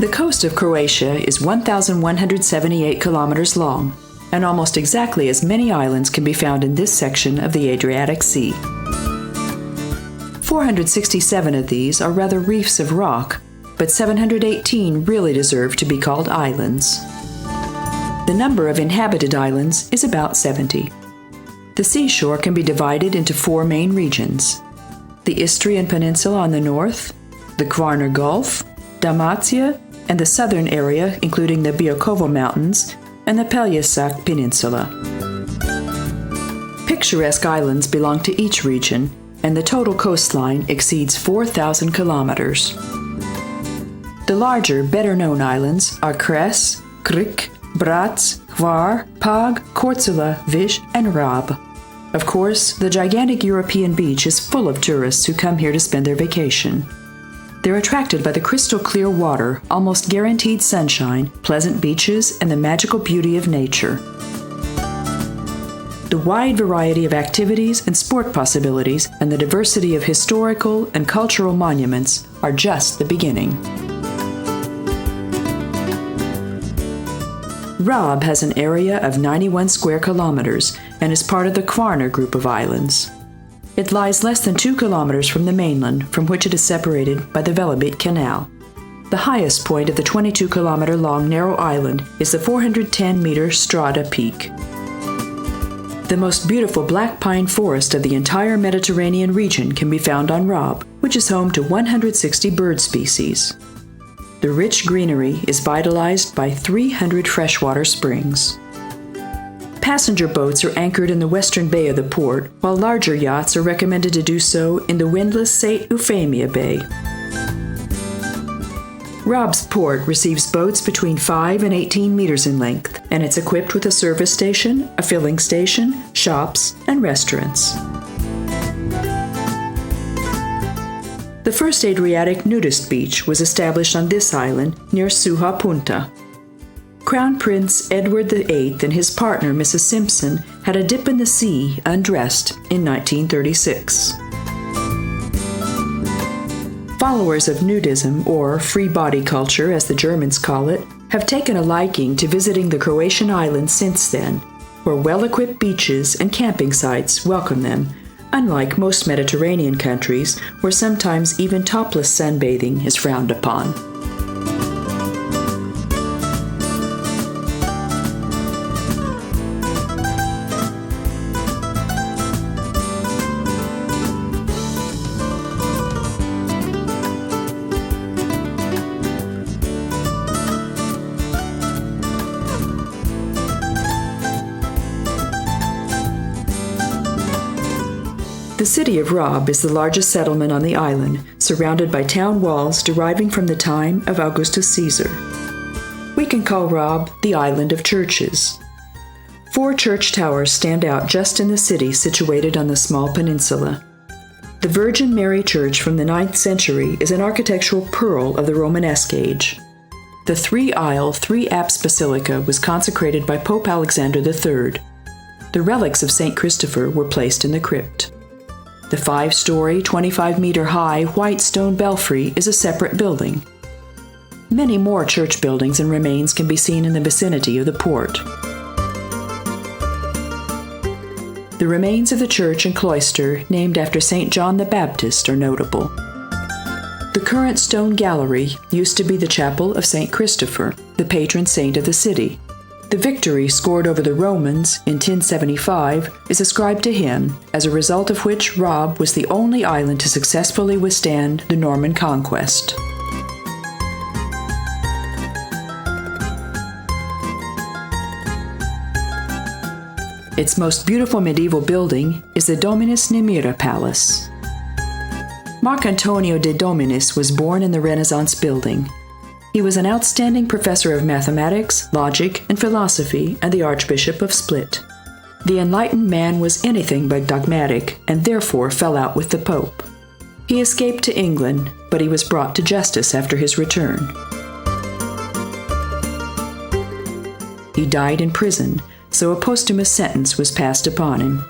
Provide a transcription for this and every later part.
The coast of Croatia is 1,178 kilometers long, and almost exactly as many islands can be found in this section of the Adriatic Sea. 467 of these are rather reefs of rock, but 718 really deserve to be called islands. The number of inhabited islands is about 70. The seashore can be divided into four main regions: the Istrian Peninsula on the north, the Kvarner Gulf, Dalmatia, and the southern area, including the Biokovo Mountains and the Pelješac Peninsula. Picturesque islands belong to each region, and the total coastline exceeds 4,000 kilometers. The larger, better-known islands are Cres, Krka, Brac, Hvar, Pag, Korcula, Vis, and Rab. Of course, the gigantic European beach is full of tourists who come here to spend their vacation. They're attracted by the crystal-clear water, almost guaranteed sunshine, pleasant beaches, and the magical beauty of nature. The wide variety of activities and sport possibilities and the diversity of historical and cultural monuments are just the beginning. Rab has an area of 91 square kilometers and is part of the Kvarner group of islands. It lies less than 2 kilometers from the mainland, from which it is separated by the Velebit Canal. The highest point of the 22-kilometer-long narrow island is the 410-meter Strada Peak. The most beautiful black pine forest of the entire Mediterranean region can be found on Rab, which is home to 160 bird species. The rich greenery is vitalized by 300 freshwater springs. Passenger boats are anchored in the western bay of the port, while larger yachts are recommended to do so in the windless St. Euphemia Bay. Rab's port receives boats between 5 and 18 meters in length, and it's equipped with a service station, a filling station, shops, and restaurants. The first Adriatic nudist beach was established on this island near Suha Punta. Crown Prince Edward VIII and his partner, Mrs. Simpson, had a dip in the sea, undressed, in 1936. Followers of nudism, or free body culture as the Germans call it, have taken a liking to visiting the Croatian islands since then, where well-equipped beaches and camping sites welcome them, unlike most Mediterranean countries where sometimes even topless sunbathing is frowned upon. The city of Rab is the largest settlement on the island, surrounded by town walls deriving from the time of Augustus Caesar. We can call Rab the island of churches. 4 church towers stand out just in the city situated on the small peninsula. The Virgin Mary Church from the 9th century is an architectural pearl of the Romanesque age. The 3-aisle, 3-apse basilica was consecrated by Pope Alexander III. The relics of St. Christopher were placed in the crypt. The 5-story, 25-meter-high white stone belfry is a separate building. Many more church buildings and remains can be seen in the vicinity of the port. The remains of the church and cloister, named after St. John the Baptist, are notable. The current stone gallery used to be the chapel of St. Christopher, the patron saint of the city. The victory scored over the Romans in 1075 is ascribed to him, as a result of which Rab was the only island to successfully withstand the Norman conquest. Its most beautiful medieval building is the Dominus Nemira Palace. Marcantonio de Dominis was born in the Renaissance building. He was an outstanding professor of mathematics, logic, and philosophy and the Archbishop of Split. The enlightened man was anything but dogmatic and therefore fell out with the Pope. He escaped to England, but he was brought to justice after his return. He died in prison, so a posthumous sentence was passed upon him.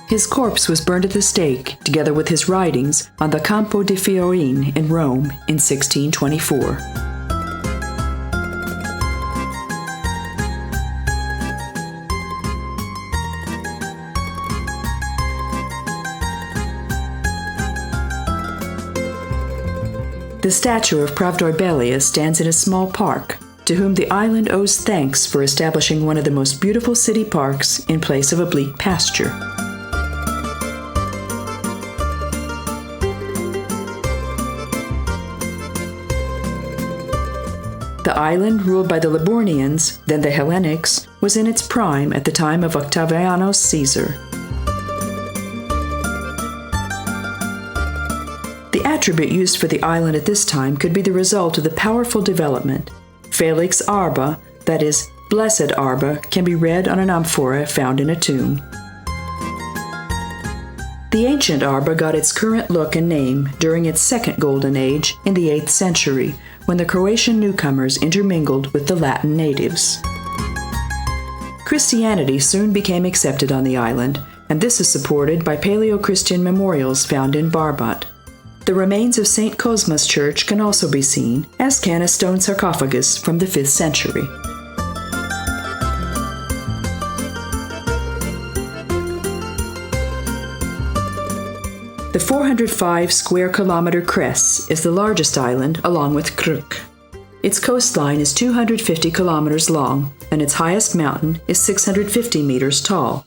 His corpse was burned at the stake, together with his writings, on the Campo di Fiorin in Rome in 1624. The statue of Pravdorbelia stands in a small park, to whom the island owes thanks for establishing one of the most beautiful city parks in place of a bleak pasture. The island, ruled by the Liburnians, then the Hellenics, was in its prime at the time of Octavianus Caesar. The attribute used for the island at this time could be the result of the powerful development. Felix Arba, that is, Blessed Arba, can be read on an amphora found in a tomb. The ancient Arba got its current look and name during its second golden age in the 8th century, when the Croatian newcomers intermingled with the Latin natives. Christianity soon became accepted on the island, and this is supported by Paleo-Christian memorials found in Barbat. The remains of St. Cosma's Church can also be seen, as can a stone sarcophagus from the 5th century. The 405 square kilometer Cres is the largest island, along with Krka. Its coastline is 250 kilometers long, and its highest mountain is 650 meters tall.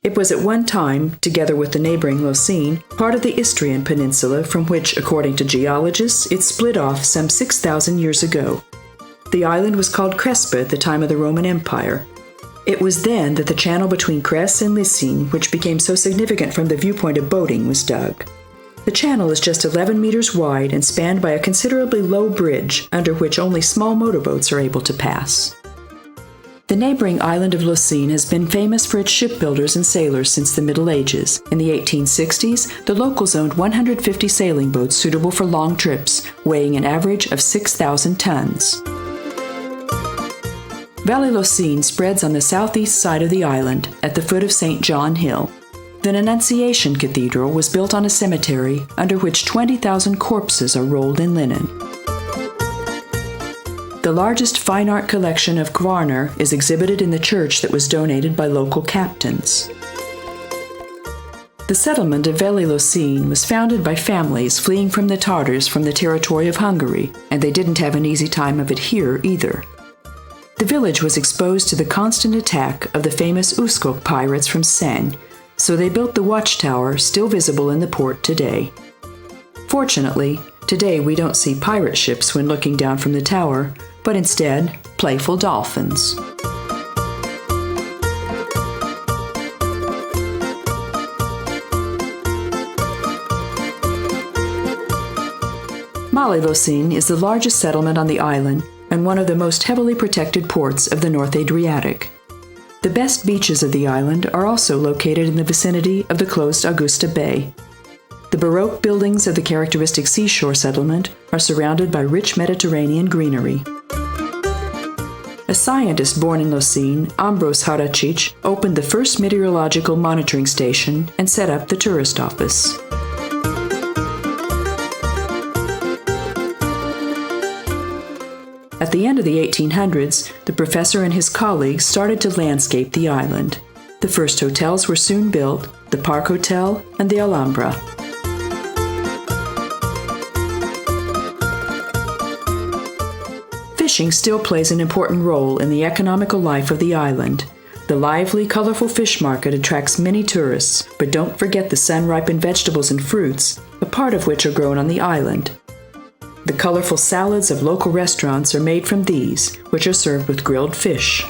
It was at one time, together with the neighboring Lošinj, part of the Istrian peninsula from which, according to geologists, it split off some 6,000 years ago. The island was called Crespa at the time of the Roman Empire. It was then that the channel between Cres and Lošinj, which became so significant from the viewpoint of boating, was dug. The channel is just 11 meters wide and spanned by a considerably low bridge under which only small motorboats are able to pass. The neighboring island of Lošinj has been famous for its shipbuilders and sailors since the Middle Ages. In the 1860s, the locals owned 150 sailing boats suitable for long trips, weighing an average of 6,000 tons. Valley Lošinj spreads on the southeast side of the island, at the foot of St. John Hill. The Annunciation Cathedral was built on a cemetery under which 20,000 corpses are rolled in linen. The largest fine art collection of Hvar is exhibited in the church that was donated by local captains. The settlement of Valley Lošinj was founded by families fleeing from the Tartars from the territory of Hungary, and they didn't have an easy time of it here either. The village was exposed to the constant attack of the famous Uskok pirates from Sen, so they built the watchtower still visible in the port today. Fortunately, today we don't see pirate ships when looking down from the tower, but instead, playful dolphins. Mali Lošinj is the largest settlement on the island and one of the most heavily protected ports of the North Adriatic. The best beaches of the island are also located in the vicinity of the closed Augusta Bay. The baroque buildings of the characteristic seashore settlement are surrounded by rich Mediterranean greenery. A scientist born in Lošinj, Ambros Haračić, opened the first meteorological monitoring station and set up the tourist office. At the end of the 1800s, the professor and his colleagues started to landscape the island. The first hotels were soon built, the Park Hotel and the Alhambra. Fishing still plays an important role in the economical life of the island. The lively, colorful fish market attracts many tourists, but don't forget the sun-ripened vegetables and fruits, a part of which are grown on the island. The colorful salads of local restaurants are made from these, which are served with grilled fish.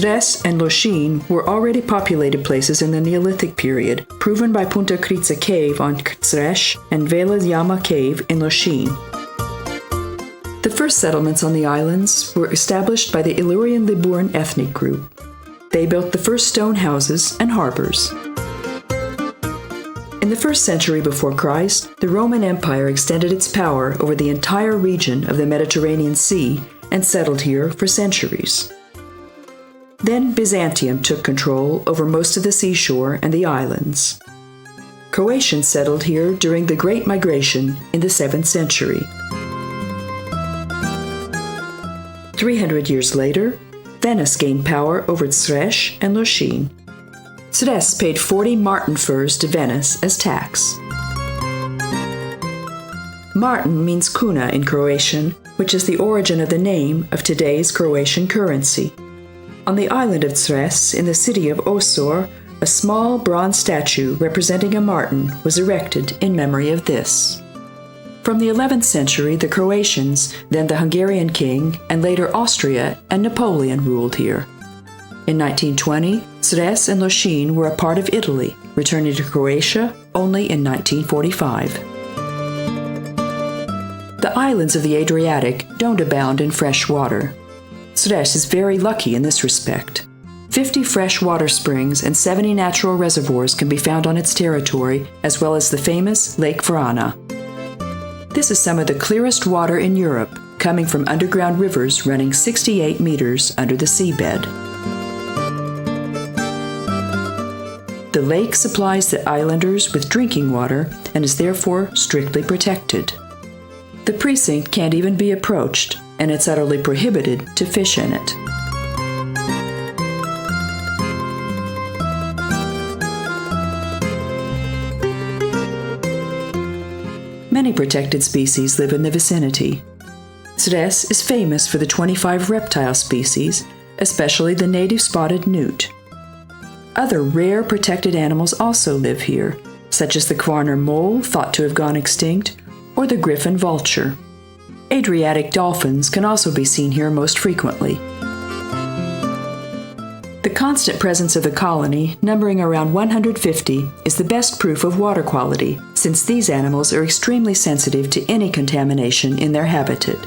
Cres and Lošinj were already populated places in the Neolithic period, proven by Punta Krica Cave on Cres and Vela Jama Cave in Lošinj. The first settlements on the islands were established by the Illyrian Liburn ethnic group. They built the first stone houses and harbors. In the 1st century before Christ, the Roman Empire extended its power over the entire region of the Mediterranean Sea and settled here for centuries. Then Byzantium took control over most of the seashore and the islands. Croatians settled here during the Great Migration in the 7th century. 300 years later, Venice gained power over Cres and Lošinj. Cres paid 40 marten furs to Venice as tax. Marten means kuna in Croatian, which is the origin of the name of today's Croatian currency. On the island of Cres, in the city of Osor, a small bronze statue representing a marten was erected in memory of this. From the 11th century, the Croatians, then the Hungarian king, and later Austria and Napoleon ruled here. In 1920, Cres and Lošinj were a part of Italy, returning to Croatia only in 1945. The islands of the Adriatic don't abound in fresh water. Cres is very lucky in this respect. 50 fresh water springs and 70 natural reservoirs can be found on its territory, as well as the famous Lake Vrana. This is some of the clearest water in Europe, coming from underground rivers running 68 meters under the seabed. The lake supplies the islanders with drinking water and is therefore strictly protected. The precinct can't even be approached, and it's utterly prohibited to fish in it. Many protected species live in the vicinity. Cres is famous for the 25 reptile species, especially the native spotted newt. Other rare protected animals also live here, such as the Kvarner mole, thought to have gone extinct, or the griffon vulture. Adriatic dolphins can also be seen here most frequently. The constant presence of the colony, numbering around 150, is the best proof of water quality, since these animals are extremely sensitive to any contamination in their habitat.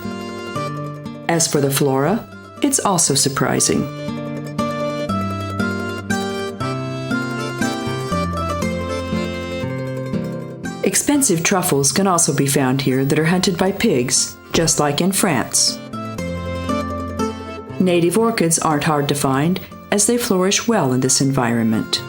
As for the flora, it's also surprising. Expensive truffles can also be found here that are hunted by pigs, just like in France. Native orchids aren't hard to find, as they flourish well in this environment.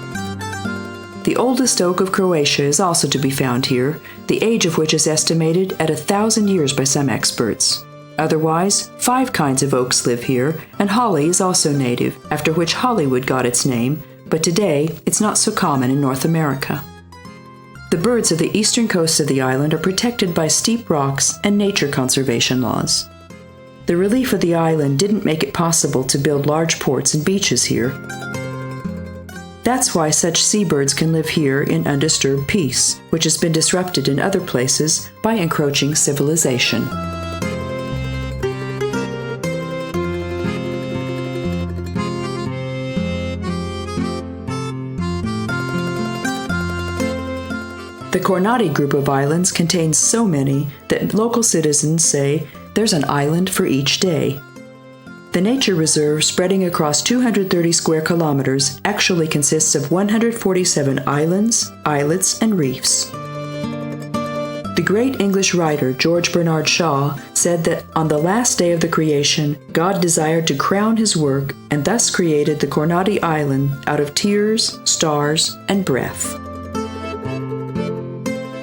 The oldest oak of Croatia is also to be found here, the age of which is estimated at 1,000 years by some experts. Otherwise, 5 kinds of oaks live here, and holly is also native, after which Hollywood got its name, but today it's not so common in North America. The birds of the eastern coast of the island are protected by steep rocks and nature conservation laws. The relief of the island didn't make it possible to build large ports and beaches here. That's why such seabirds can live here in undisturbed peace, which has been disrupted in other places by encroaching civilization. The Kornati group of islands contains so many that local citizens say there's an island for each day. The nature reserve, spreading across 230 square kilometers, actually consists of 147 islands, islets, and reefs. The great English writer George Bernard Shaw said that on the last day of the creation, God desired to crown his work and thus created the Kornati island out of tears, stars, and breath.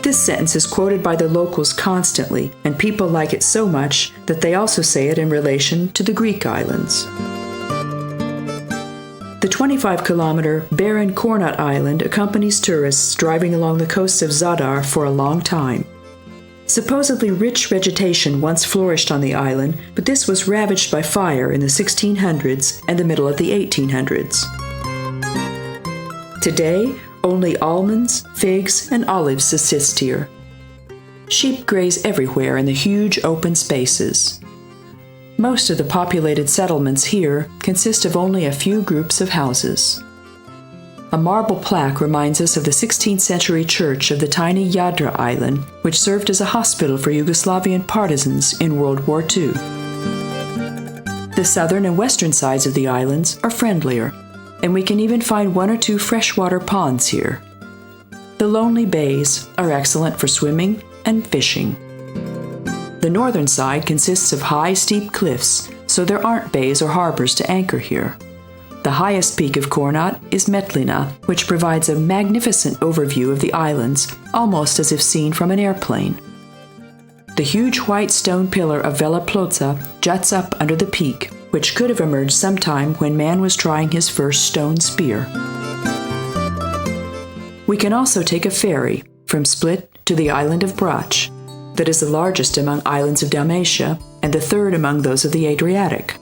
This sentence is quoted by the locals constantly, and people like it so much that they also say it in relation to the Greek islands. The 25-kilometer barren Kornat Island accompanies tourists driving along the coasts of Zadar for a long time. Supposedly rich vegetation once flourished on the island, but this was ravaged by fire in the 1600s and the middle of the 1800s. Today, only almonds, figs, and olives subsist here. Sheep graze everywhere in the huge open spaces. Most of the populated settlements here consist of only a few groups of houses. A marble plaque reminds us of the 16th century church of the tiny Jadra island, which served as a hospital for Yugoslavian partisans in World War II. The southern and western sides of the islands are friendlier, and we can even find 1 or 2 freshwater ponds here. The lonely bays are excellent for swimming and fishing. The northern side consists of high, steep cliffs, so there aren't bays or harbors to anchor here. The highest peak of Kornat is Metlina, which provides a magnificent overview of the islands, almost as if seen from an airplane. The huge white stone pillar of Vela Plotza juts up under the peak, which could have emerged sometime when man was trying his first stone spear. We can also take a ferry from Split to the island of Brac, that is the largest among islands of Dalmatia and the third among those of the Adriatic.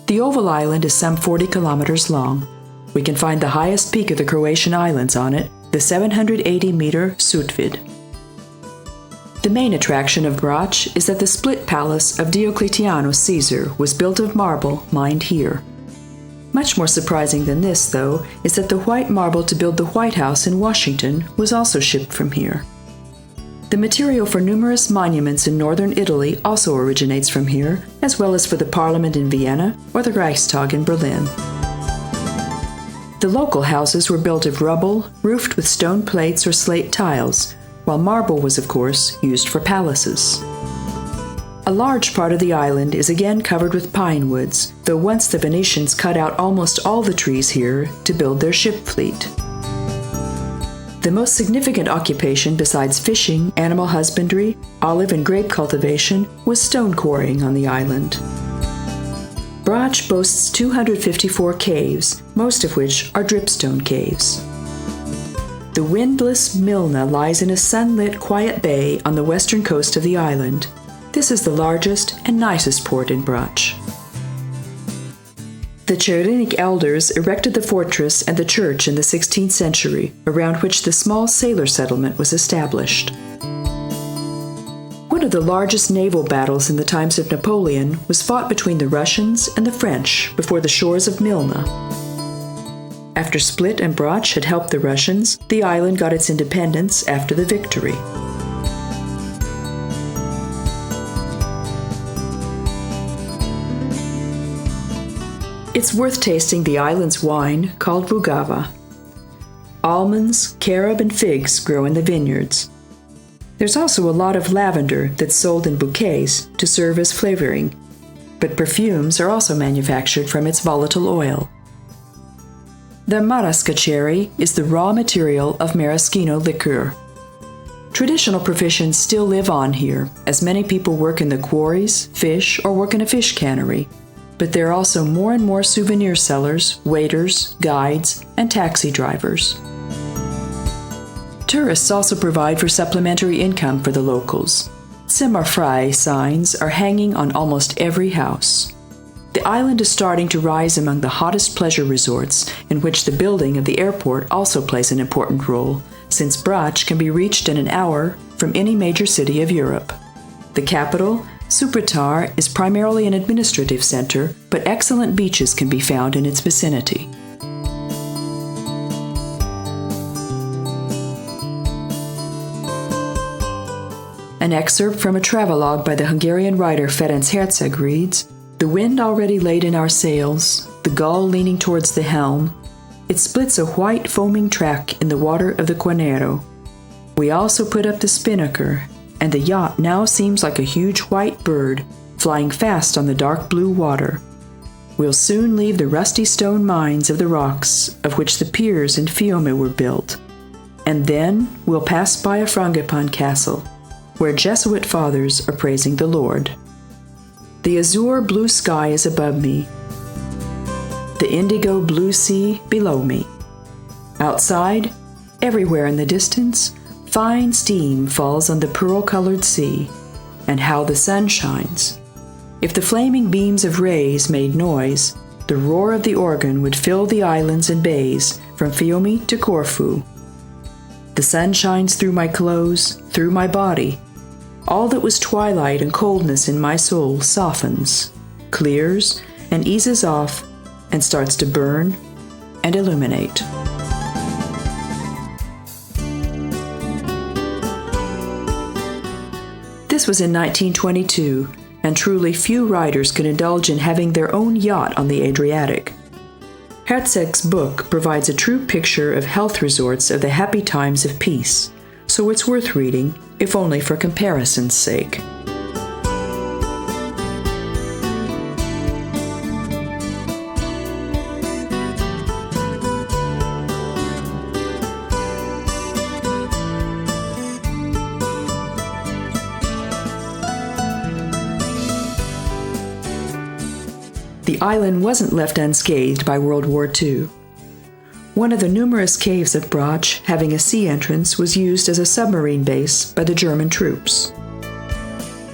The oval island is some 40 kilometers long. We can find the highest peak of the Croatian islands on it, the 780-meter Sutvid. The main attraction of Brac is that the Split Palace of Diocletianus Caesar was built of marble mined here. Much more surprising than this, though, is that the white marble to build the White House in Washington was also shipped from here. The material for numerous monuments in northern Italy also originates from here, as well as for the Parliament in Vienna or the Reichstag in Berlin. The local houses were built of rubble, roofed with stone plates or slate tiles, while marble was, of course, used for palaces. A large part of the island is again covered with pine woods, though once the Venetians cut out almost all the trees here to build their ship fleet. The most significant occupation besides fishing, animal husbandry, olive and grape cultivation was stone quarrying on the island. Brac boasts 254 caves, most of which are dripstone caves. The windless Milna lies in a sunlit, quiet bay on the western coast of the island. This is the largest and nicest port in Brac. The Czerinic elders erected the fortress and the church in the 16th century, around which the small sailor settlement was established. One of the largest naval battles in the times of Napoleon was fought between the Russians and the French before the shores of Milna. After Split and Brac had helped the Russians, the island got its independence after the victory. It's worth tasting the island's wine, called Vugava. Almonds, carob, and figs grow in the vineyards. There's also a lot of lavender that's sold in bouquets to serve as flavoring, but perfumes are also manufactured from its volatile oil. The marasca cherry is the raw material of maraschino liqueur. Traditional professions still live on here, as many people work in the quarries, fish, or work in a fish cannery. But there are also more and more souvenir sellers, waiters, guides, and taxi drivers. Tourists also provide for supplementary income for the locals. Semmerfrei signs are hanging on almost every house. The island is starting to rise among the hottest pleasure resorts, in which the building of the airport also plays an important role, since Brac can be reached in an hour from any major city of Europe. The capital, Supratar, is primarily an administrative center, but excellent beaches can be found in its vicinity. An excerpt from a travelogue by the Hungarian writer Ferenc Herceg reads, "The wind already laid in our sails, the gull leaning towards the helm. It splits a white foaming track in the water of the Quarnero. We also put up the spinnaker, and the yacht now seems like a huge white bird, flying fast on the dark blue water. We'll soon leave the rusty stone mines of the rocks of which the piers in Fiume were built, and then we'll pass by a Frangipan castle, where Jesuit fathers are praising the Lord. The azure blue sky is above me, the indigo blue sea below me. Outside, everywhere in the distance, fine steam falls on the pearl-colored sea, and how the sun shines. If the flaming beams of rays made noise, the roar of the organ would fill the islands and bays from Fiume to Corfu. The sun shines through my clothes, through my body. All that was twilight and coldness in my soul softens, clears, and eases off, and starts to burn and illuminate." This was in 1922, and truly few writers could indulge in having their own yacht on the Adriatic. Herceg's book provides a true picture of health resorts of the happy times of peace, so it's worth reading, if only for comparison's sake. The island wasn't left unscathed by World War II. One of the numerous caves of Brac having a sea entrance was used as a submarine base by the German troops.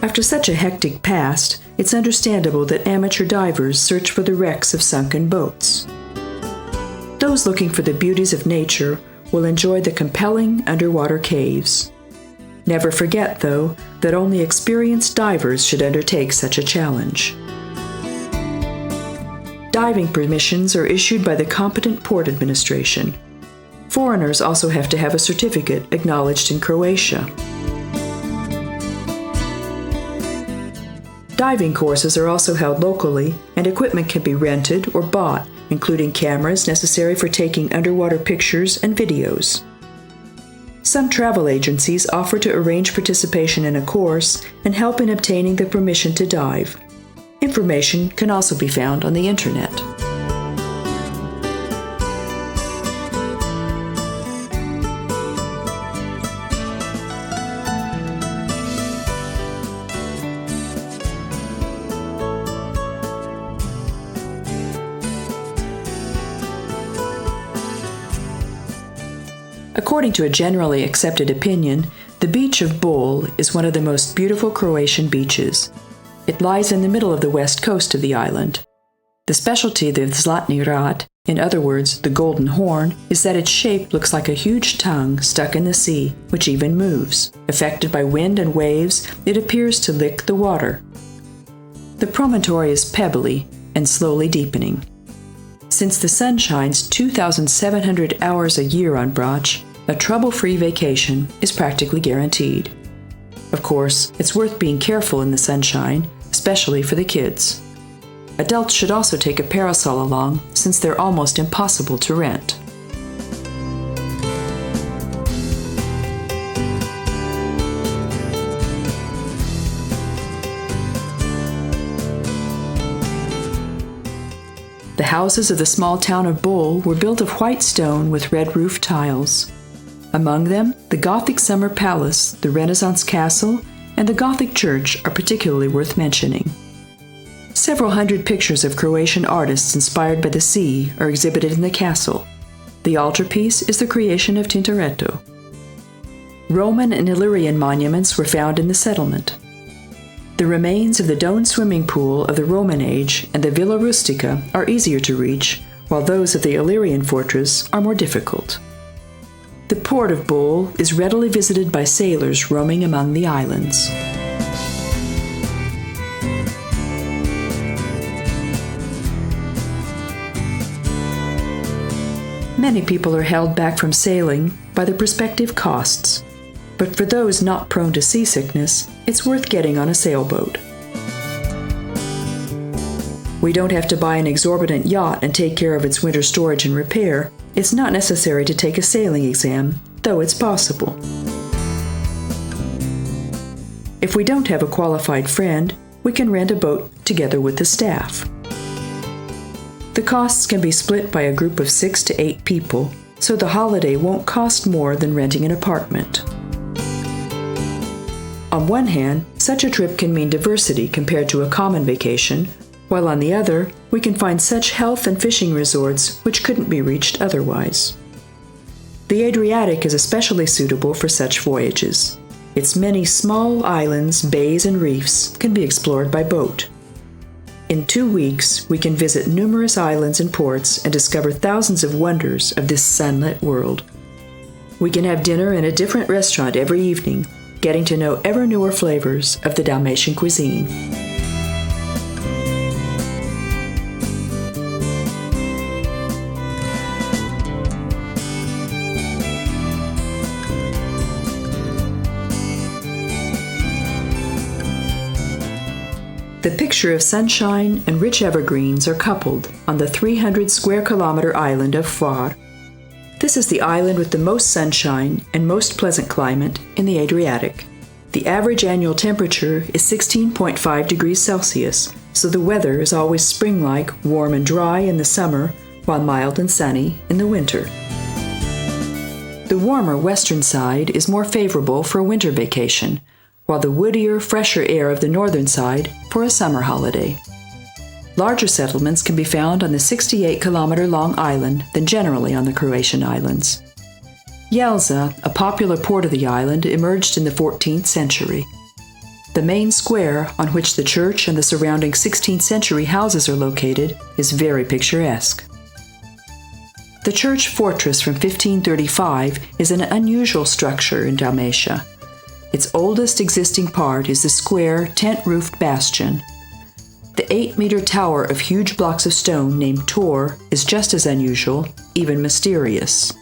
After such a hectic past, it's understandable that amateur divers search for the wrecks of sunken boats. Those looking for the beauties of nature will enjoy the compelling underwater caves. Never forget, though, that only experienced divers should undertake such a challenge. Diving permissions are issued by the competent port administration. Foreigners also have to have a certificate acknowledged in Croatia. Diving courses are also held locally, and equipment can be rented or bought, including cameras necessary for taking underwater pictures and videos. Some travel agencies offer to arrange participation in a course and help in obtaining the permission to dive. Information can also be found on the internet. According to a generally accepted opinion, the beach of Bol is one of the most beautiful Croatian beaches. It lies in the middle of the west coast of the island. The specialty of the Zlatni Rat, in other words, the Golden Horn, is that its shape looks like a huge tongue stuck in the sea, which even moves. Affected by wind and waves, it appears to lick the water. The promontory is pebbly and slowly deepening. Since the sun shines 2,700 hours a year on Brac, a trouble-free vacation is practically guaranteed. Of course, it's worth being careful in the sunshine, especially for the kids. Adults should also take a parasol along, since they're almost impossible to rent. The houses of the small town of Bol were built of white stone with red roof tiles. Among them, the Gothic summer palace, the Renaissance castle, and the Gothic church are particularly worth mentioning. Several hundred pictures of Croatian artists inspired by the sea are exhibited in the castle. The altarpiece is the creation of Tintoretto. Roman and Illyrian monuments were found in the settlement. The remains of the domed swimming pool of the Roman age and the Villa Rustica are easier to reach, while those of the Illyrian fortress are more difficult. The port of Bol is readily visited by sailors roaming among the islands. Many people are held back from sailing by the prospective costs, but for those not prone to seasickness, it's worth getting on a sailboat. We don't have to buy an exorbitant yacht and take care of its winter storage and repair. It's not necessary to take a sailing exam, though it's possible. If we don't have a qualified friend, we can rent a boat together with the staff. The costs can be split by a group of 6 to 8 people, so the holiday won't cost more than renting an apartment. On one hand, such a trip can mean diversity compared to a common vacation, while on the other, we can find such health and fishing resorts which couldn't be reached otherwise. The Adriatic is especially suitable for such voyages. Its many small islands, bays, and reefs can be explored by boat. In 2 weeks, we can visit numerous islands and ports and discover thousands of wonders of this sunlit world. We can have dinner in a different restaurant every evening, getting to know ever newer flavors of the Dalmatian cuisine. The picture of sunshine and rich evergreens are coupled on the 300 square kilometer island of Hvar. This is the island with the most sunshine and most pleasant climate in the Adriatic. The average annual temperature is 16.5 degrees Celsius, so the weather is always spring-like, warm and dry in the summer, while mild and sunny in the winter. The warmer western side is more favorable for a winter vacation, while the woodier, fresher air of the northern side for a summer holiday. Larger settlements can be found on the 68-kilometer-long island than generally on the Croatian islands. Jelsa, a popular port of the island, emerged in the 14th century. The main square, on which the church and the surrounding 16th century houses are located, is very picturesque. The church fortress from 1535 is an unusual structure in Dalmatia. Its oldest existing part is the square, tent-roofed bastion. The 8-meter tower of huge blocks of stone named Tor is just as unusual, even mysterious.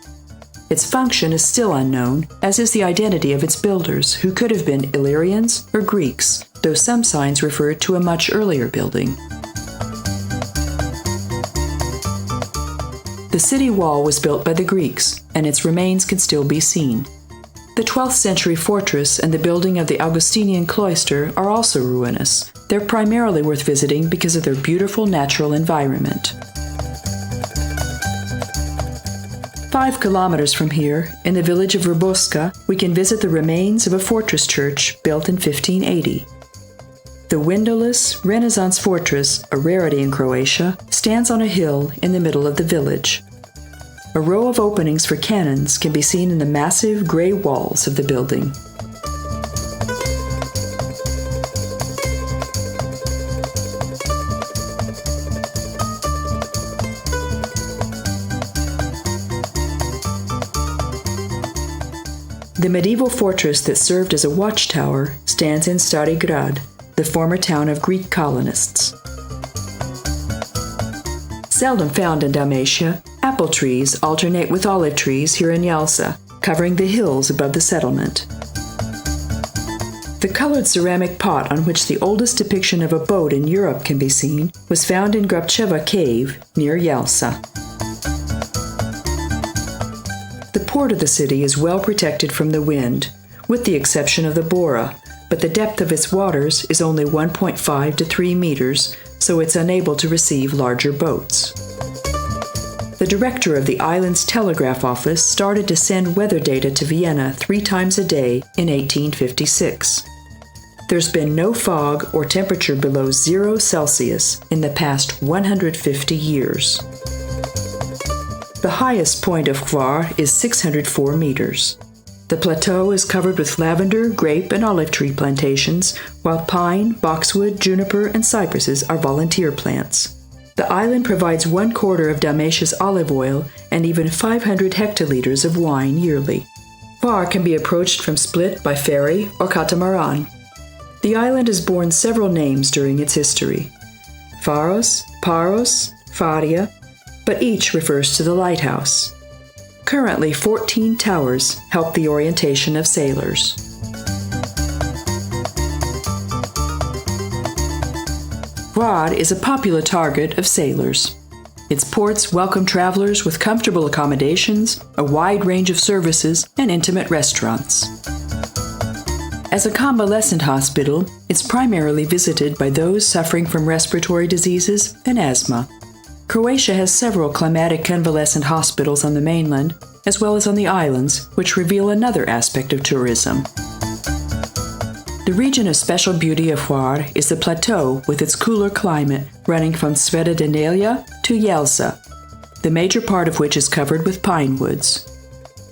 Its function is still unknown, as is the identity of its builders, who could have been Illyrians or Greeks, though some signs refer to a much earlier building. The city wall was built by the Greeks, and its remains can still be seen. The 12th century fortress and the building of the Augustinian cloister are also ruinous. They're primarily worth visiting because of their beautiful natural environment. 5 kilometers from here, in the village of Vrbovska, we can visit the remains of a fortress church built in 1580. The windowless, Renaissance fortress, a rarity in Croatia, stands on a hill in the middle of the village. A row of openings for cannons can be seen in the massive gray walls of the building. The medieval fortress that served as a watchtower stands in Stari Grad, the former town of Greek colonists. Seldom found in Dalmatia, apple trees alternate with olive trees here in Jelsa, covering the hills above the settlement. The colored ceramic pot on which the oldest depiction of a boat in Europe can be seen was found in Grabčeva Cave near Jelsa. The port of the city is well protected from the wind, with the exception of the Bora, but the depth of its waters is only 1.5 to 3 meters, so it's unable to receive larger boats. The director of the island's telegraph office started to send weather data to Vienna 3 times a day in 1856. There's been no fog or temperature below 0 Celsius in the past 150 years. The highest point of Hvar is 604 meters. The plateau is covered with lavender, grape, and olive tree plantations, while pine, boxwood, juniper, and cypresses are volunteer plants. The island provides 1/4 of Dalmatia's olive oil and even 500 hectoliters of wine yearly. Hvar can be approached from Split by ferry or catamaran. The island has borne several names during its history: Faros, Paros, Faria, but each refers to the lighthouse. Currently, 14 towers help the orientation of sailors. Hvar is a popular target of sailors. Its ports welcome travelers with comfortable accommodations, a wide range of services, and intimate restaurants. As a convalescent hospital, it's primarily visited by those suffering from respiratory diseases and asthma. Croatia has several climatic convalescent hospitals on the mainland, as well as on the islands, which reveal another aspect of tourism. The region of special beauty of Hvar is the plateau with its cooler climate running from Sveta de Nedelja to Jelsa, the major part of which is covered with pine woods.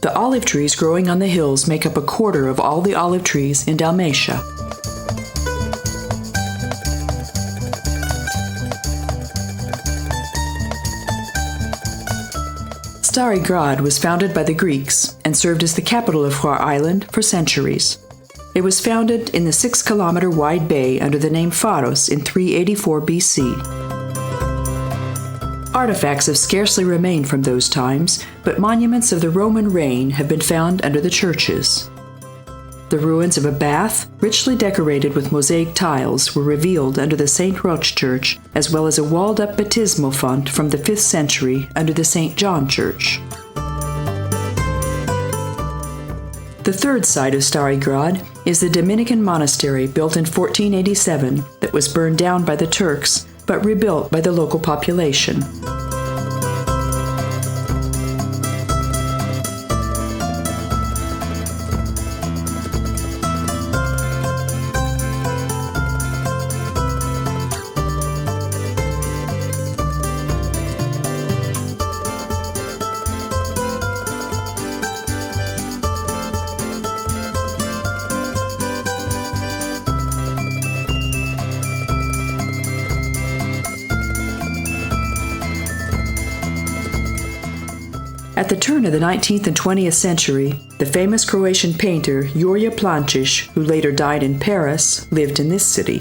The olive trees growing on the hills make up 1/4 of all the olive trees in Dalmatia. Stari Grad was founded by the Greeks and served as the capital of Hvar Island for centuries. It was founded in the 6-kilometer wide bay under the name Faros in 384 BC. Artifacts have scarcely remained from those times, but monuments of the Roman reign have been found under the churches. The ruins of a bath, richly decorated with mosaic tiles, were revealed under the St. Roch Church, as well as a walled-up baptismal font from the 5th century under the St. John Church. The third site of Stari Grad is the Dominican monastery built in 1487 that was burned down by the Turks, but rebuilt by the local population. At the turn of the 19th and 20th century, the famous Croatian painter Juraj Plančić, who later died in Paris, lived in this city.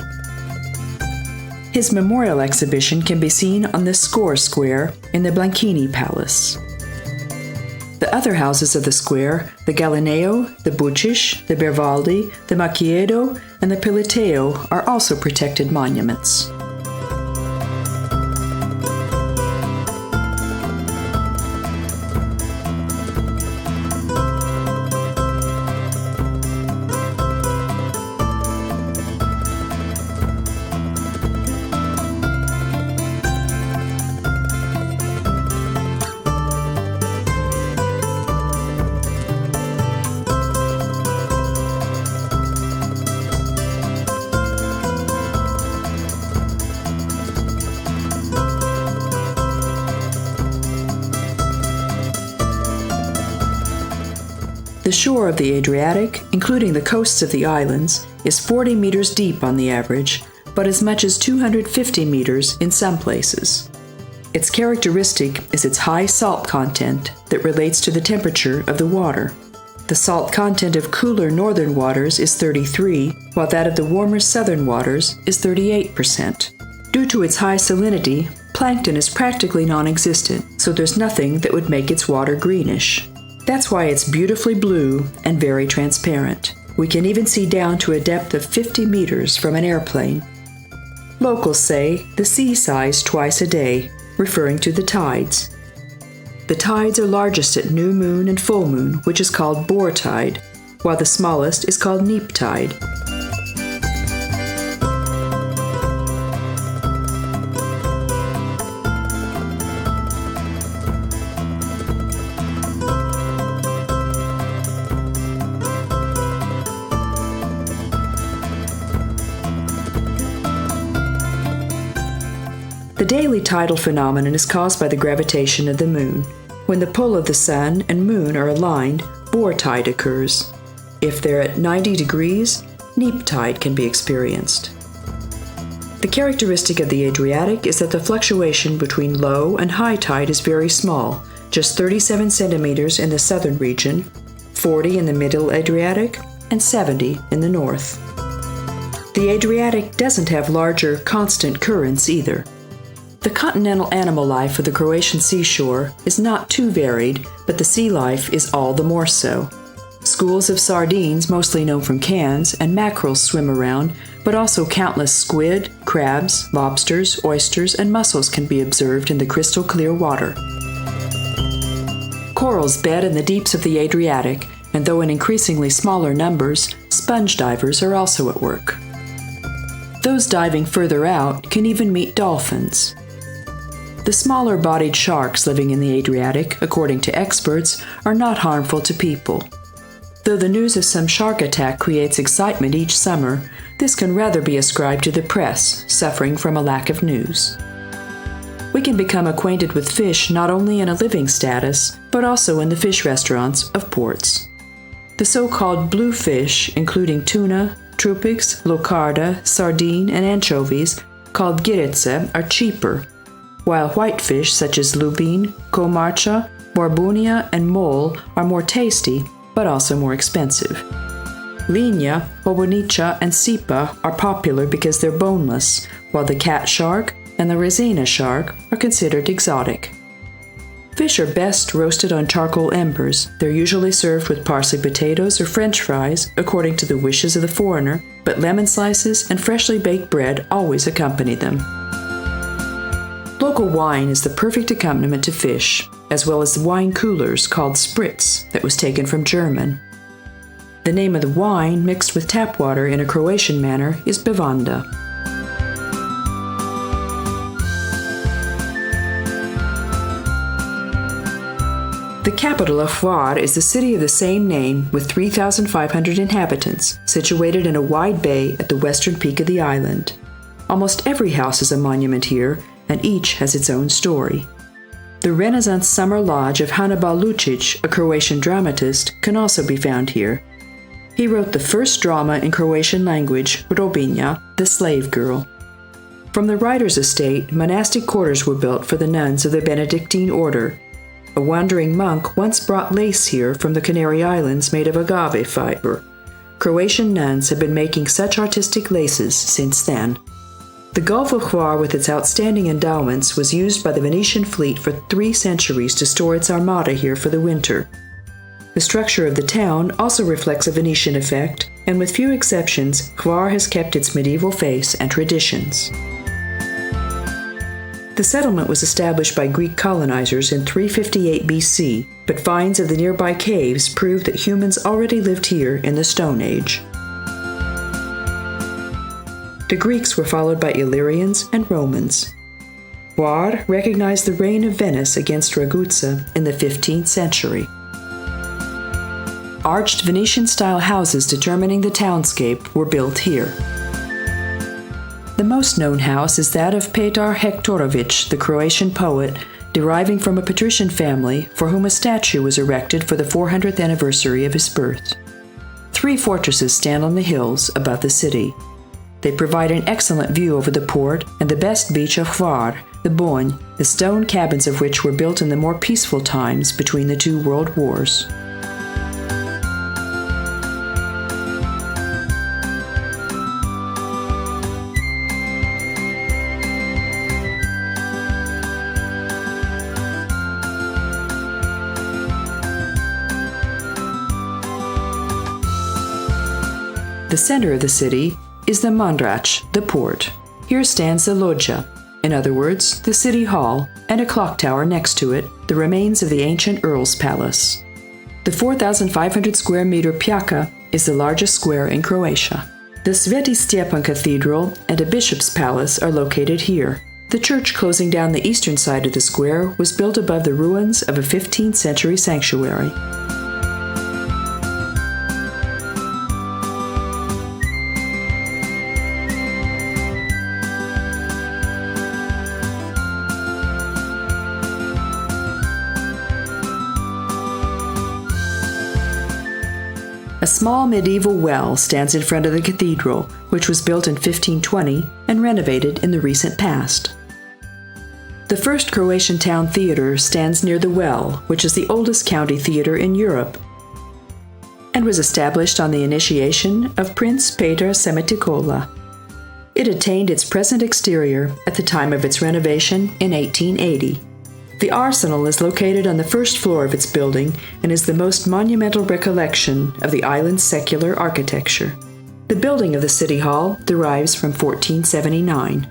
His memorial exhibition can be seen on the Skor Square in the Blanchini Palace. The other houses of the square, the Galineo, the Bučić, the Bervaldi, the Maciedo, and the Piliteo, are also protected monuments. The shore of the Adriatic, including the coasts of the islands, is 40 meters deep on the average, but as much as 250 meters in some places. Its characteristic is its high salt content that relates to the temperature of the water. The salt content of cooler northern waters is 33, while that of the warmer southern waters is 38%. Due to its high salinity, plankton is practically non-existent, so there's nothing that would make its water greenish. That's why it's beautifully blue and very transparent. We can even see down to a depth of 50 meters from an airplane. Locals say the sea sighs twice a day, referring to the tides. The tides are largest at new moon and full moon, which is called boar tide, while the smallest is called neap tide. The daily tidal phenomenon is caused by the gravitation of the moon. When the pull of the sun and moon are aligned, boar tide occurs. If they're at 90 degrees, neap tide can be experienced. The characteristic of the Adriatic is that the fluctuation between low and high tide is very small, just 37 centimeters in the southern region, 40 in the middle Adriatic, and 70 in the north. The Adriatic doesn't have larger, constant currents either. The continental animal life of the Croatian seashore is not too varied, but the sea life is all the more so. Schools of sardines, mostly known from cans, and mackerels swim around, but also countless squid, crabs, lobsters, oysters, and mussels can be observed in the crystal clear water. Corals bed in the deeps of the Adriatic, and though in increasingly smaller numbers, sponge divers are also at work. Those diving further out can even meet dolphins. The smaller-bodied sharks living in the Adriatic, according to experts, are not harmful to people. Though the news of some shark attack creates excitement each summer, this can rather be ascribed to the press, suffering from a lack of news. We can become acquainted with fish not only in a living status, but also in the fish restaurants of ports. The so-called blue fish, including tuna, trupiks, locarda, sardine, and anchovies, called girice, are cheaper, while white fish such as lubin, komarcha, barbunia, and mole are more tasty, but also more expensive. Linja, hobonica, and sipa are popular because they're boneless, while the cat shark and the resina shark are considered exotic. Fish are best roasted on charcoal embers. They're usually served with parsley potatoes or French fries, according to the wishes of the foreigner, but lemon slices and freshly baked bread always accompany them. Local wine is the perfect accompaniment to fish, as well as the wine coolers called spritz that was taken from German. The name of the wine, mixed with tap water in a Croatian manner, is bevanda. The capital of Hvar is the city of the same name with 3,500 inhabitants, situated in a wide bay at the western peak of the island. Almost every house is a monument here, and each has its own story. The Renaissance summer lodge of Hannibal Lučić, a Croatian dramatist, can also be found here. He wrote the first drama in Croatian language, Robinja, the Slave Girl. From the writer's estate, monastic quarters were built for the nuns of the Benedictine order. A wandering monk once brought lace here from the Canary Islands made of agave fiber. Croatian nuns have been making such artistic laces since then. The Gulf of Hvar, with its outstanding endowments, was used by the Venetian fleet for 3 centuries to store its armada here for the winter. The structure of the town also reflects a Venetian effect, and with few exceptions, Hvar has kept its medieval face and traditions. The settlement was established by Greek colonizers in 358 BC, but finds of the nearby caves prove that humans already lived here in the Stone Age. The Greeks were followed by Illyrians and Romans. Hvar recognized the reign of Venice against Ragusa in the 15th century. Arched Venetian-style houses determining the townscape were built here. The most known house is that of Petar Hektorović, the Croatian poet, deriving from a patrician family for whom a statue was erected for the 400th anniversary of his birth. 3 fortresses stand on the hills above the city. They provide an excellent view over the port and the best beach of Hvar, the Bonj, the stone cabins of which were built in the more peaceful times between the 2 world wars. The center of the city is the monarchy, the port. Here stands the loggia, in other words, the city hall, and a clock tower next to it, the remains of the ancient Earl's Palace. The 4,500 square meter Pjaka is the largest square in Croatia. The Sveti Stjepan Cathedral and a bishop's palace are located here. The church closing down the eastern side of the square was built above the ruins of a 15th century sanctuary. A small medieval well stands in front of the cathedral, which was built in 1520 and renovated in the recent past. The first Croatian town theater stands near the well, which is the oldest county theater in Europe, and was established on the initiation of Prince Petar Semitikola. It attained its present exterior at the time of its renovation in 1880. The arsenal is located on the first floor of its building and is the most monumental recollection of the island's secular architecture. The building of the city hall derives from 1479.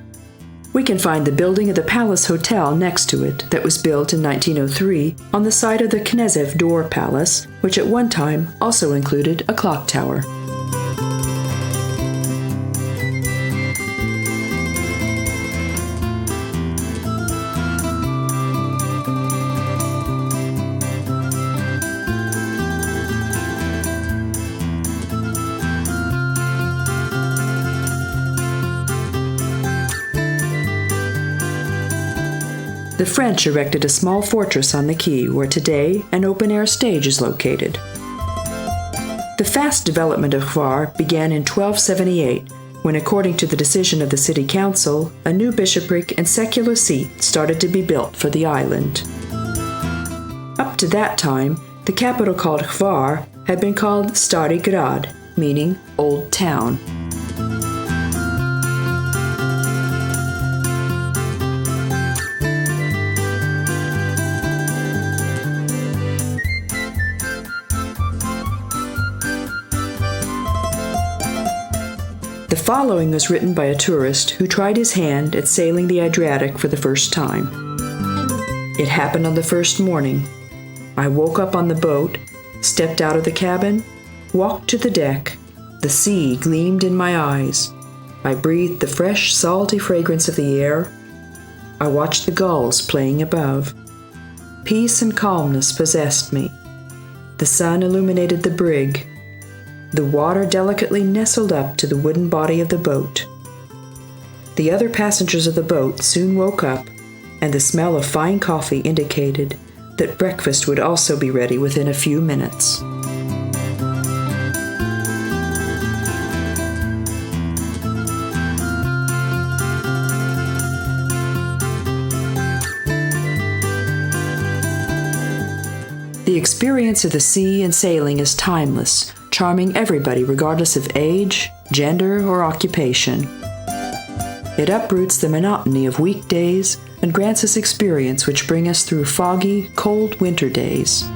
We can find the building of the Palace Hotel next to it that was built in 1903 on the site of the Knežev Dvor Palace, which at one time also included a clock tower. The French erected a small fortress on the quay where today an open-air stage is located. The fast development of Hvar began in 1278, when, according to the decision of the city council, a new bishopric and secular seat started to be built for the island. Up to that time, the capital called Hvar had been called Stari Grad, meaning Old Town. The following was written by a tourist who tried his hand at sailing the Adriatic for the first time. It happened on the first morning. I woke up on the boat, stepped out of the cabin, walked to the deck. The sea gleamed in my eyes. I breathed the fresh, salty fragrance of the air. I watched the gulls playing above. Peace and calmness possessed me. The sun illuminated the brig. The water delicately nestled up to the wooden body of the boat. The other passengers of the boat soon woke up, and the smell of fine coffee indicated that breakfast would also be ready within a few minutes. The experience of the sea and sailing is timeless, charming everybody regardless of age, gender, or occupation. It uproots the monotony of weekdays and grants us experience which bring us through foggy, cold winter days.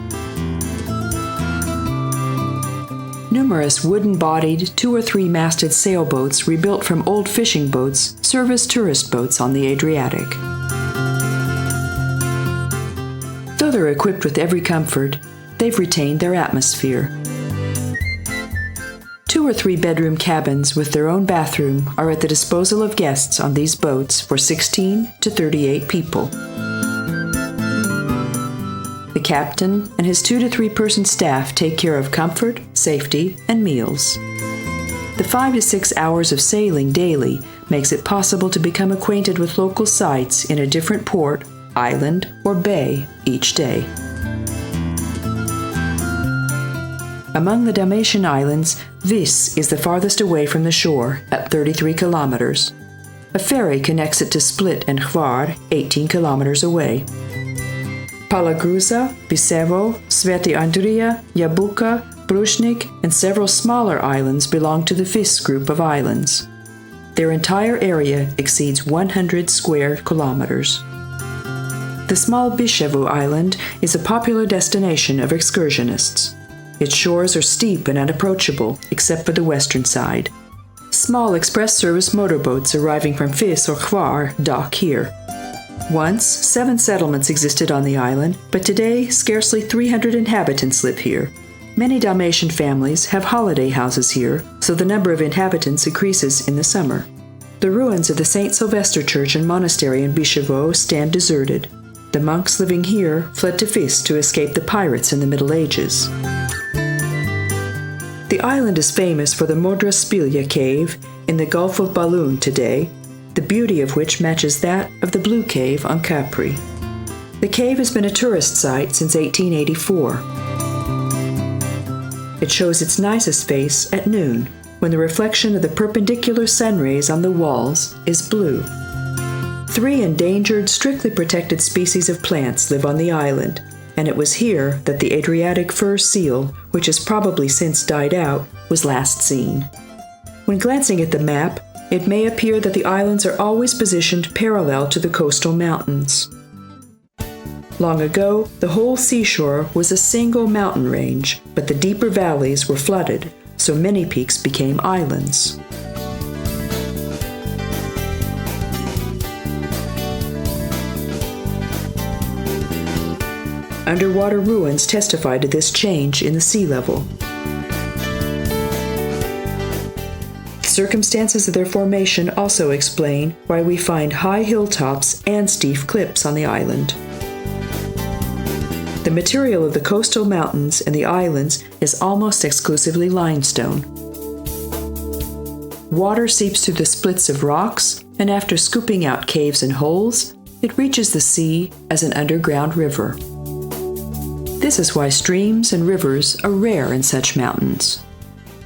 Numerous wooden-bodied 2 or 3 masted sailboats rebuilt from old fishing boats serve as tourist boats on the Adriatic. Though they're equipped with every comfort, they've retained their atmosphere. 2 or 3 bedroom cabins with their own bathroom are at the disposal of guests on these boats for 16 to 38 people. The captain and his 2 to 3 person staff take care of comfort, safety, and meals. The 5 to 6 hours of sailing daily makes it possible to become acquainted with local sites in a different port, island, or bay each day. Among the Dalmatian islands, Vis is the farthest away from the shore at 33 kilometers. A ferry connects it to Split and Hvar, 18 kilometers away. Palagruza, Bisevo, Sveti Andrija, Jabuka, Brušnik, and several smaller islands belong to the Vis group of islands. Their entire area exceeds 100 square kilometers. The small Bisevo island is a popular destination of excursionists. Its shores are steep and unapproachable, except for the western side. Small express service motorboats arriving from Vis or Hvar dock here. Once, 7 settlements existed on the island, but today scarcely 300 inhabitants live here. Many Dalmatian families have holiday houses here, so the number of inhabitants increases in the summer. The ruins of the St. Sylvester Church and Monastery in Bisevo stand deserted. The monks living here fled to Vis to escape the pirates in the Middle Ages. The island is famous for the Modra Spilja cave in the Gulf of Balun today, the beauty of which matches that of the Blue Cave on Capri. The cave has been a tourist site since 1884. It shows its nicest face at noon, when the reflection of the perpendicular sun rays on the walls is blue. 3 endangered, strictly protected species of plants live on the island, and it was here that the Adriatic fur seal, which has probably since died out, was last seen. When glancing at the map, it may appear that the islands are always positioned parallel to the coastal mountains. Long ago, the whole seashore was a single mountain range, but the deeper valleys were flooded, so many peaks became islands. Underwater ruins testify to this change in the sea level. The circumstances of their formation also explain why we find high hilltops and steep cliffs on the island. The material of the coastal mountains and the islands is almost exclusively limestone. Water seeps through the splits of rocks, and after scooping out caves and holes, it reaches the sea as an underground river. This is why streams and rivers are rare in such mountains.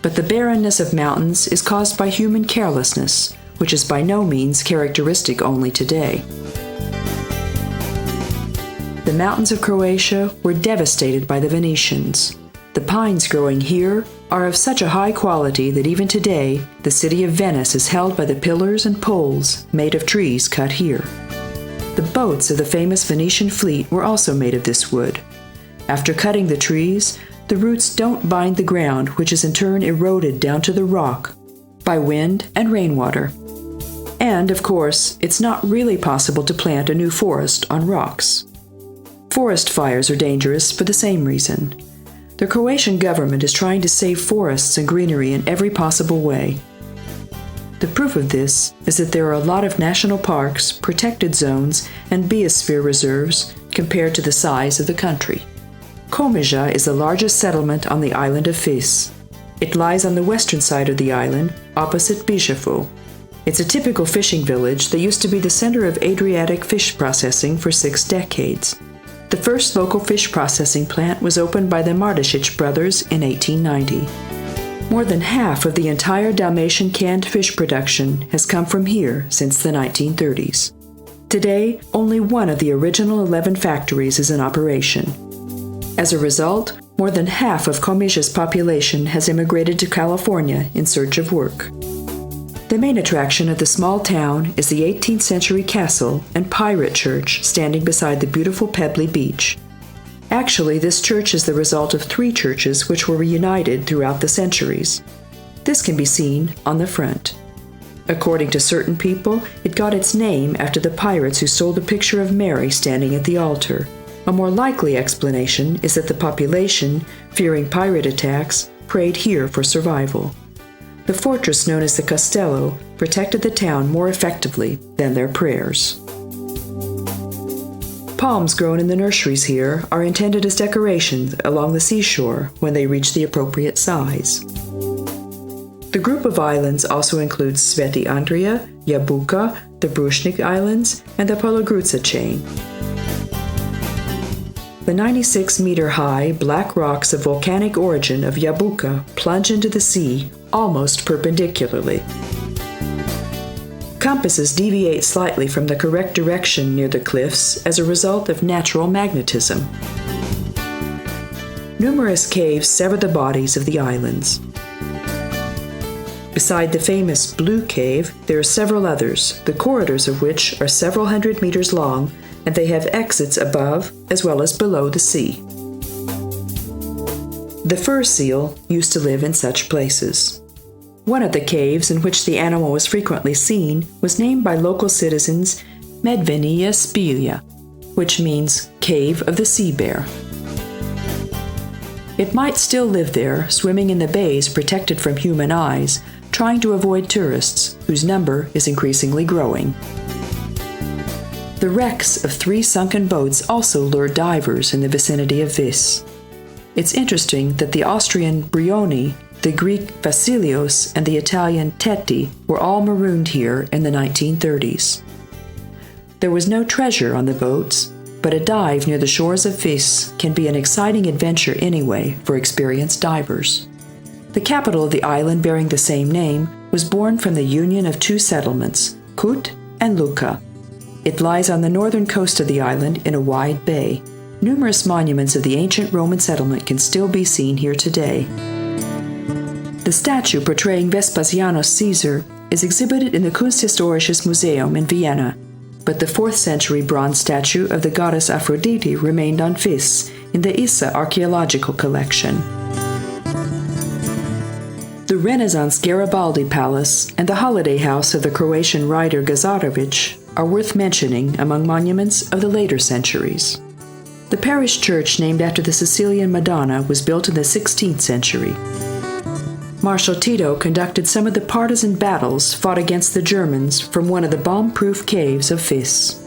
But the barrenness of mountains is caused by human carelessness, which is by no means characteristic only today. The mountains of Croatia were devastated by the Venetians. The pines growing here are of such a high quality that even today, the city of Venice is held by the pillars and poles made of trees cut here. The boats of the famous Venetian fleet were also made of this wood. After cutting the trees, the roots don't bind the ground, which is in turn eroded down to the rock by wind and rainwater. And, of course, it's not really possible to plant a new forest on rocks. Forest fires are dangerous for the same reason. The Croatian government is trying to save forests and greenery in every possible way. The proof of this is that there are a lot of national parks, protected zones, and biosphere reserves compared to the size of the country. Komija is the largest settlement on the island of Vis. It lies on the western side of the island, opposite Bisevo. It's a typical fishing village that used to be the center of Adriatic fish processing for 6 decades. The first local fish processing plant was opened by the Martisic brothers in 1890. More than half of the entire Dalmatian canned fish production has come from here since the 1930s. Today, only one of the original 11 factories is in operation. As a result, more than half of Komisia's population has immigrated to California in search of work. The main attraction of the small town is the 18th century castle and pirate church standing beside the beautiful pebbly beach. Actually, this church is the result of 3 churches which were reunited throughout the centuries. This can be seen on the front. According to certain people, it got its name after the pirates who stole the picture of Mary standing at the altar. A more likely explanation is that the population, fearing pirate attacks, prayed here for survival. The fortress known as the Castello protected the town more effectively than their prayers. Palms grown in the nurseries here are intended as decorations along the seashore when they reach the appropriate size. The group of islands also includes Sveti Andrija, Jabuka, the Brušnik Islands, and the Palagruca chain. The 96-meter-high black rocks of volcanic origin of Jabuka plunge into the sea almost perpendicularly. Compasses deviate slightly from the correct direction near the cliffs as a result of natural magnetism. Numerous caves sever the bodies of the islands. Beside the famous Blue Cave, there are several others, the corridors of which are several hundred meters long, and they have exits above as well as below the sea. The fur seal used to live in such places. One of the caves in which the animal was frequently seen was named by local citizens Medvenija Spilja, which means Cave of the Sea Bear. It might still live there, swimming in the bays protected from human eyes, trying to avoid tourists, whose number is increasingly growing. The wrecks of 3 sunken boats also lure divers in the vicinity of Vis. It's interesting that the Austrian Brioni, the Greek Vasilios, and the Italian Tetti were all marooned here in the 1930s. There was no treasure on the boats, but a dive near the shores of Vis can be an exciting adventure anyway for experienced divers. The capital of the island bearing the same name was born from the union of 2 settlements, Kut and Luka. It lies on the northern coast of the island in a wide bay. Numerous monuments of the ancient Roman settlement can still be seen here today. The statue portraying Vespasianus Caesar is exhibited in the Kunsthistorisches Museum in Vienna, but the 4th century bronze statue of the goddess Aphrodite remained on Vis in the Issa archaeological collection. The Renaissance Garibaldi Palace and the holiday house of the Croatian writer Gazarovic are worth mentioning among monuments of the later centuries. The parish church named after the Sicilian Madonna was built in the 16th century. Marshal Tito conducted some of the partisan battles fought against the Germans from one of the bomb-proof caves of Vis.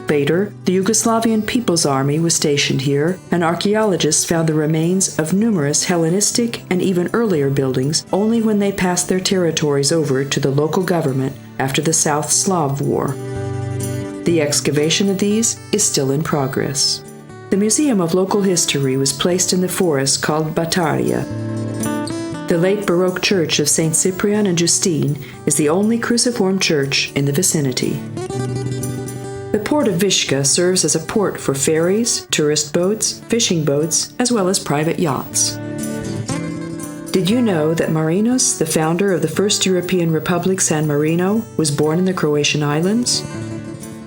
Later, the Yugoslavian People's Army was stationed here, and archaeologists found the remains of numerous Hellenistic and even earlier buildings only when they passed their territories over to the local government after the South Slav War. The excavation of these is still in progress. The Museum of Local History was placed in the forest called Bataria. The late Baroque church of St. Cyprian and Justine is the only cruciform church in the vicinity. The port of Viška serves as a port for ferries, tourist boats, fishing boats, as well as private yachts. Did you know that Marinos, the founder of the first European Republic San Marino, was born in the Croatian islands?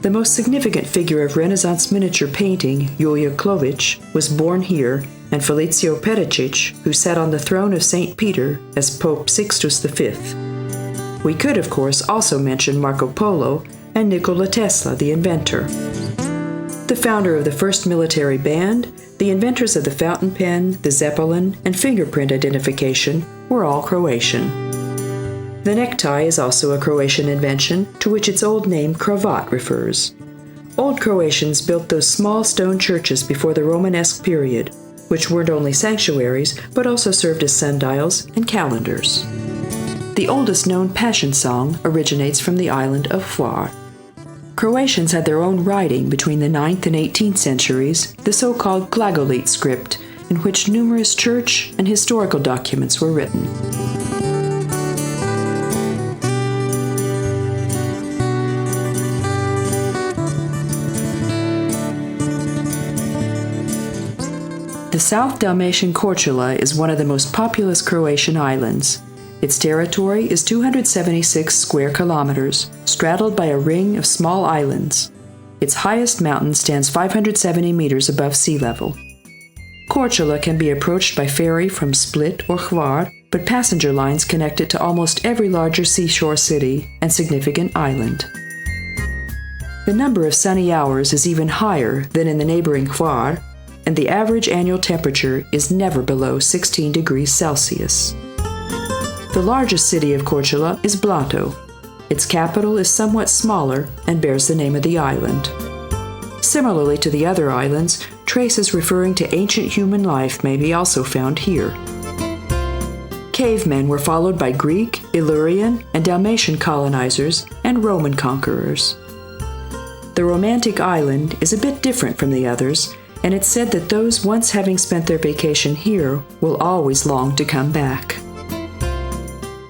The most significant figure of Renaissance miniature painting, Julia Klović, was born here, and Felicio Perecic, who sat on the throne of St. Peter as Pope Sixtus V. We could, of course, also mention Marco Polo and Nikola Tesla, the inventor. The founder of the first military band, the inventors of the fountain pen, the Zeppelin, and fingerprint identification were all Croatian. The necktie is also a Croatian invention, to which its old name cravat refers. Old Croatians built those small stone churches before the Romanesque period, which weren't only sanctuaries, but also served as sundials and calendars. The oldest known passion song originates from the island of Hvar. Croatians had their own writing between the 9th and 18th centuries, the so-called glagolite script, in which numerous church and historical documents were written. The South Dalmatian Korcula is one of the most populous Croatian islands. Its territory is 276 square kilometers, straddled by a ring of small islands. Its highest mountain stands 570 meters above sea level. Korcula can be approached by ferry from Split or Hvar, but passenger lines connect it to almost every larger seashore city and significant island. The number of sunny hours is even higher than in the neighboring Hvar, and the average annual temperature is never below 16 degrees Celsius. The largest city of Korcula is Blato. Its capital is somewhat smaller and bears the name of the island. Similarly to the other islands, traces referring to ancient human life may be also found here. Cavemen were followed by Greek, Illyrian, and Dalmatian colonizers and Roman conquerors. The romantic island is a bit different from the others, and it's said that those once having spent their vacation here will always long to come back.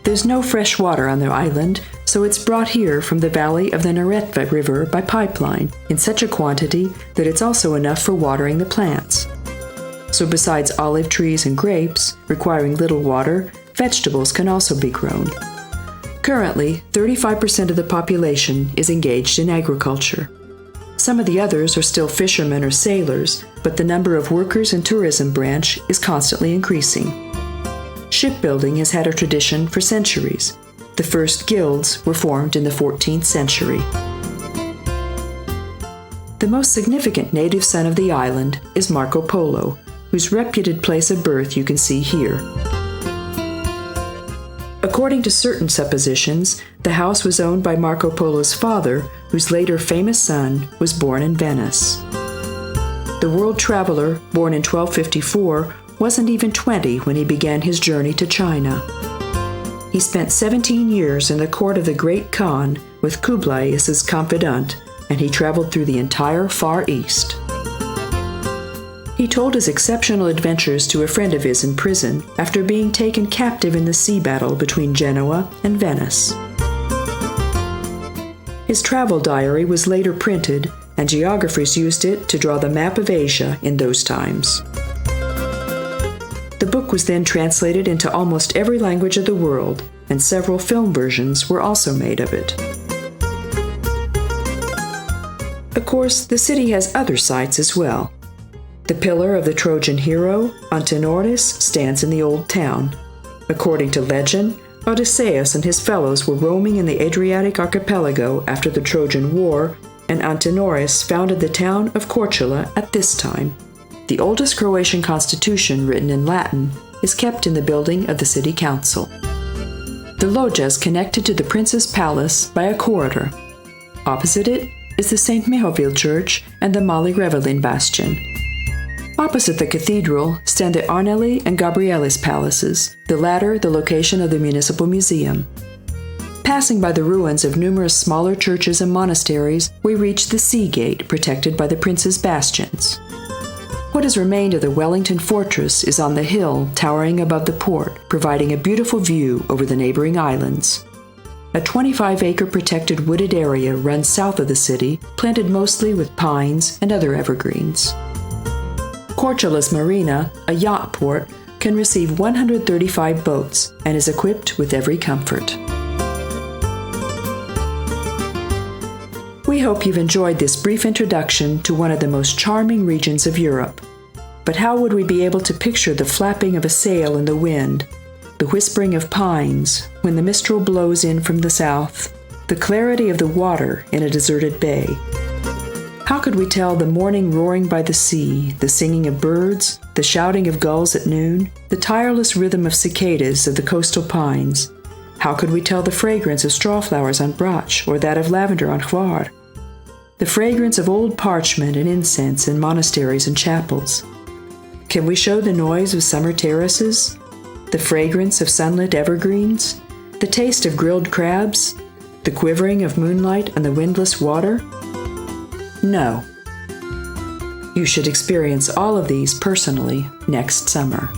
There's no fresh water on the island, so it's brought here from the valley of the Neretva River by pipeline in such a quantity that it's also enough for watering the plants. So besides olive trees and grapes, requiring little water, vegetables can also be grown. Currently, 35% of the population is engaged in agriculture. Some of the others are still fishermen or sailors, but the number of workers in tourism branch is constantly increasing. Shipbuilding has had a tradition for centuries. The first guilds were formed in the 14th century. The most significant native son of the island is Marco Polo, whose reputed place of birth you can see here. According to certain suppositions, the house was owned by Marco Polo's father, whose later famous son was born in Venice. The world traveler, born in 1254, wasn't even 20 when he began his journey to China. He spent 17 years in the court of the Great Khan with Kublai as his confidant, and he traveled through the entire Far East. He told his exceptional adventures to a friend of his in prison after being taken captive in the sea battle between Genoa and Venice. His travel diary was later printed, and geographers used it to draw the map of Asia in those times. The book was then translated into almost every language of the world, and several film versions were also made of it. Of course, the city has other sights as well. The pillar of the Trojan hero, Antinous, stands in the old town. According to legend, Odysseus and his fellows were roaming in the Adriatic archipelago after the Trojan War, and Antinous founded the town of Korcula at this time. The oldest Croatian constitution, written in Latin, is kept in the building of the city council. The loggia is connected to the prince's palace by a corridor. Opposite it is the St. Mihovil Church and the Mali Revelin Bastion. Opposite the cathedral stand the Arneli and Gabrielis palaces, the latter the location of the municipal museum. Passing by the ruins of numerous smaller churches and monasteries, we reach the sea gate protected by the prince's bastions. What has remained of the Wellington Fortress is on the hill towering above the port, providing a beautiful view over the neighboring islands. A 25-acre protected wooded area runs south of the city, planted mostly with pines and other evergreens. Korcula's marina, a yacht port, can receive 135 boats and is equipped with every comfort. We hope you've enjoyed this brief introduction to one of the most charming regions of Europe. But how would we be able to picture the flapping of a sail in the wind, the whispering of pines when the mistral blows in from the south, the clarity of the water in a deserted bay? How could we tell the morning roaring by the sea, the singing of birds, the shouting of gulls at noon, the tireless rhythm of cicadas of the coastal pines? How could we tell the fragrance of straw flowers on Brac or that of lavender on Hvar? The fragrance of old parchment and incense in monasteries and chapels? Can we show the noise of summer terraces, the fragrance of sunlit evergreens, the taste of grilled crabs, the quivering of moonlight on the windless water? No. You should experience all of these personally next summer.